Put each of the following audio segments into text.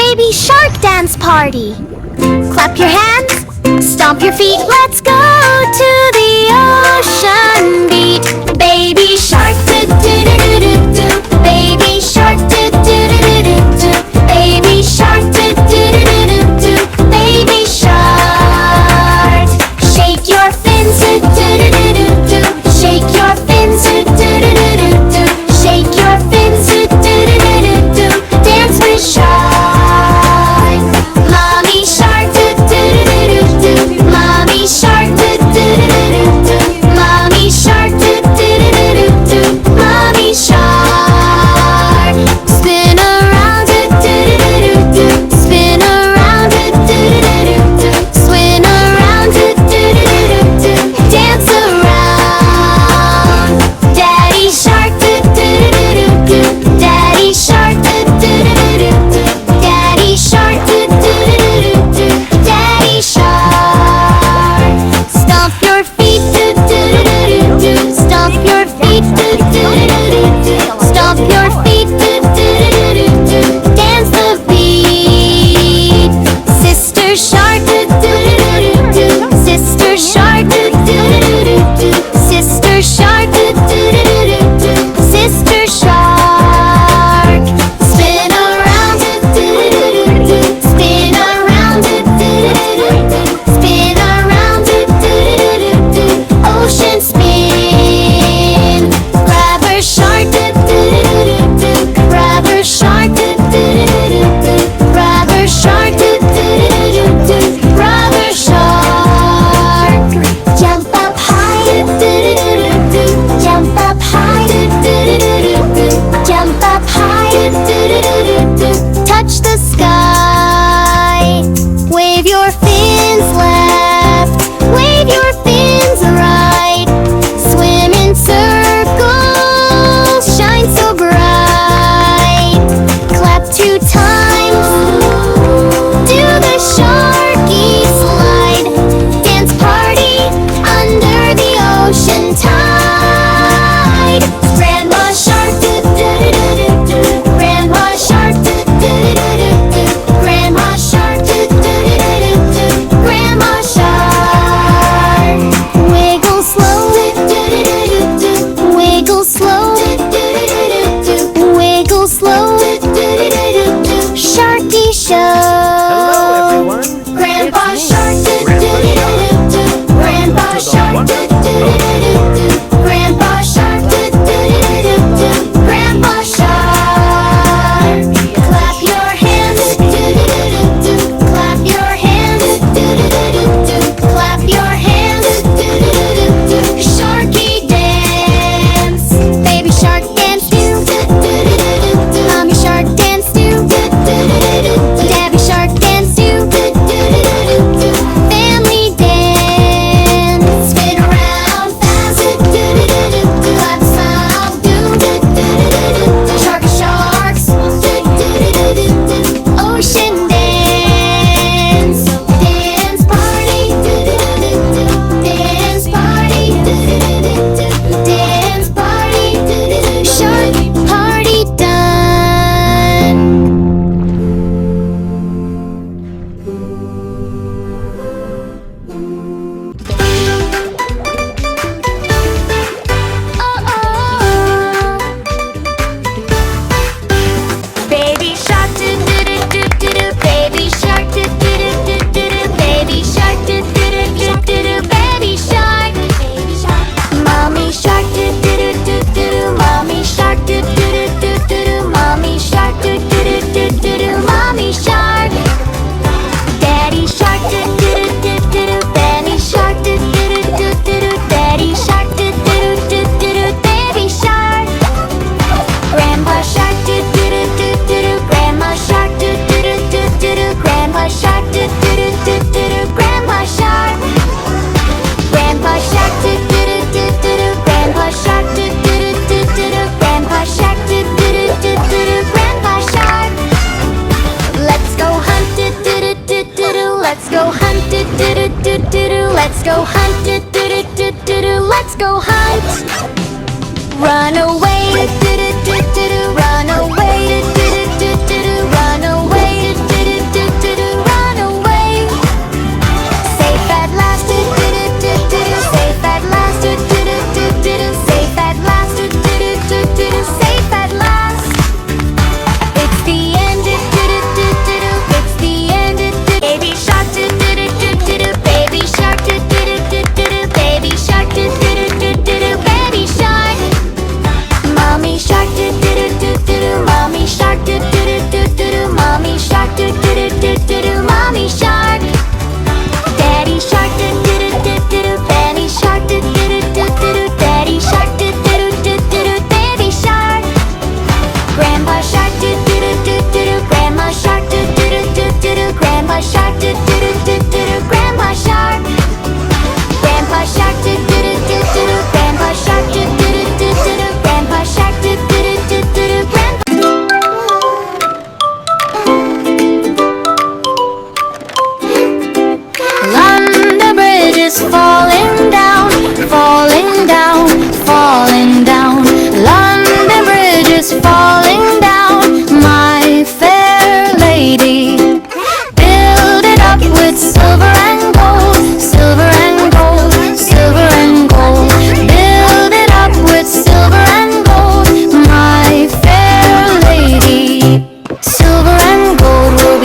baby shark dance party. Clap your hands, stomp your feet, let's go to the ocean beat. Baby shark, do-do-do-do-do. Baby shark, do-do-do-do-do. Baby shark, do-do-do-do-do. Baby shark. Shake your fins, do-do-do-do-do. Shake your fins, do-do-do-do-do. Shake your fins, do-do-do-do-do. Dance with shark. Mommy shark, do-do-do-do-do. Mommy shark, do-do-do-do-do. Mommy shark, do-do-do-do-do. Mommy shark.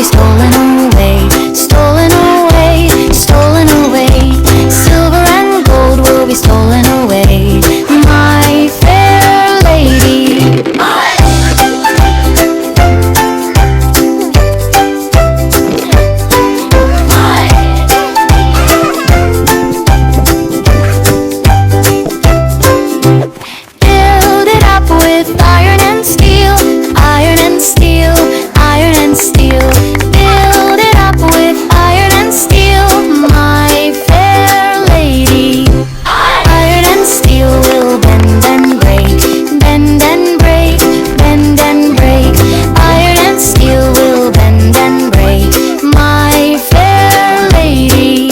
be stolen away, stolen away, stolen away. Silver and gold will be stolen away, my fair lady. Build it up with iron and steel, iron and steel, iron and steel. Build it up with iron and steel, my fair lady. Iron and steel will bend and break, bend and break, bend and break. Iron and steel will bend and break, my fair lady.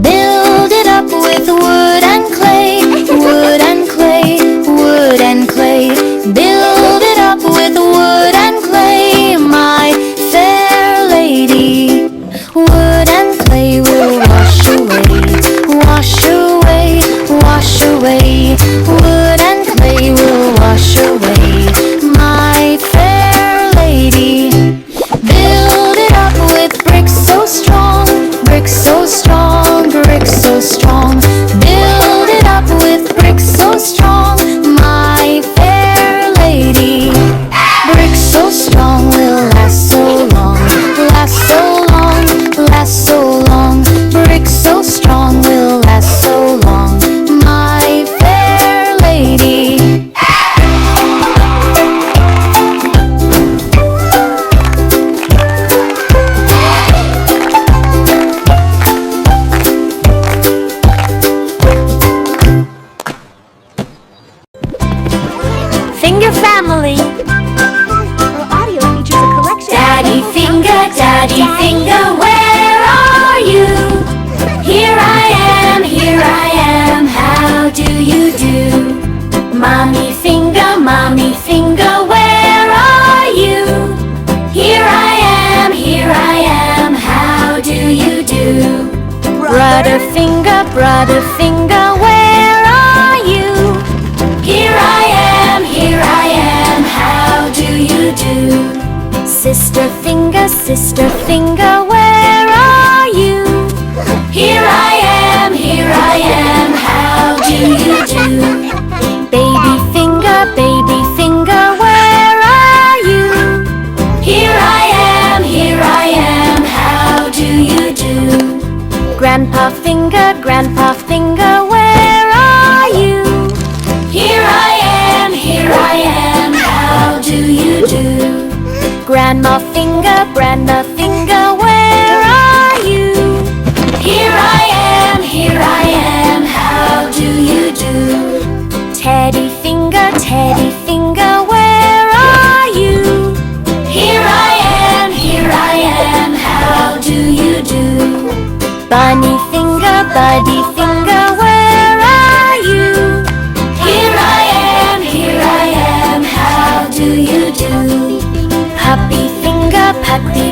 Build it up with wood and clay, wood and clay, wood and clay. Build it up with wood and clay, my fair lady. Wood and clay will wash away, wash away, wash away. Wood and clay will wash away, my fair lady. Build it up with bricks so strong, bricks so strong, bricks so strong. Build it up with bricks so strong, my fair lady. Bricks so strong will last so long, last so long, last so long. Bricks so strong will last so long, my fair lady. Finger family. Our audio features a collection. Daddy finger, where are you? Here I am, how do you do? Mommy finger, where are you? Here I am, how do you do? Brother finger, where are you? Here I am, how do you do? Sister finger, where are you? Here I am, how do you do? Baby finger, where are you? Here I am, how do you do? Grandpa finger, where are you? Here I am, how do you do? Grandma finger, where are you? Here I am, how do you do? Teddy finger, where are you? Here I am, how do you do? Bunny finger, where are you? Here I am, how do you do? Puppy